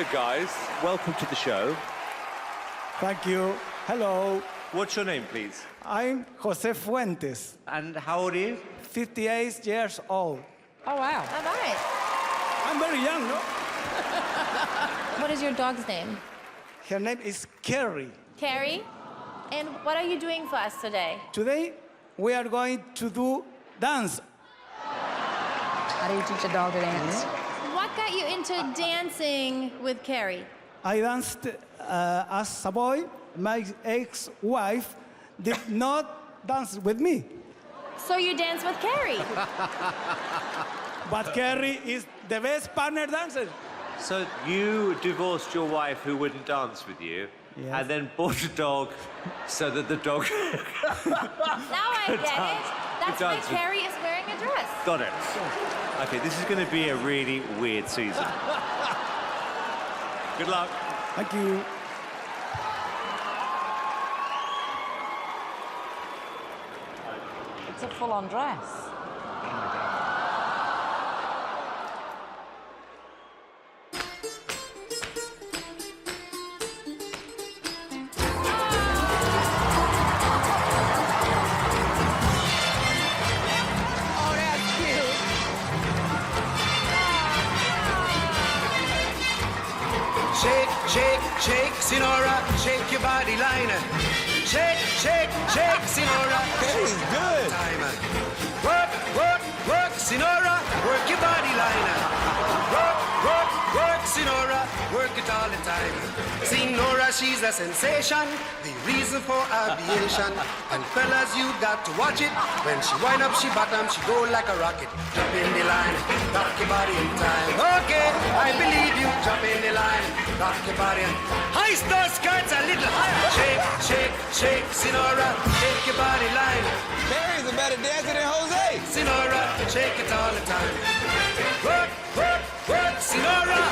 Hello, guys. Welcome to the show. Thank you. Hello. What's your name, please? I'm Jose Fuentes, And how old are you? 58 years old. Oh, wow. All right. I'm very young, no? What is your dog's name? Her name is Carrie. Carrie. And what are you doing for us today? Today, we are going to do dance. How do you teach a dog to dance? What got you into dancing with Carrie? I danced as a boy. My ex-wife did not dance with me. So you dance with Carrie? But Carrie is the best partner dancer. So you divorced your wife who wouldn't dance with you, Yes. and then bought a dog so that the dog... Now I get it. That's why dancing. Carrie is wearing a dress. Got it. Okay, this is going to be a really weird season. Good luck. Thank you. It's a full-on dress. Oh, that's cute. Shake, shake, shake, Sinora, shake your body line. Shake, shake, shake, Sinora. Carrie's good. Time. Work, work, work, Sinora, work your body line. Work, work, work, Sinora, work it all the time. Sinora, she's a sensation, the reason for aviation. And fellas, you got to watch it. When she wind up, she bottom, she go like a rocket. Jump in the line, rock your body in time. Okay, I believe you. Jump in the line, rock your body. Heist those skirts a little higher. Shake, shake, shake, Sinora, shake your body line. Carrie's a better dancer than Jose. Sinora, shake it all the time. Work, work, work, Sinora.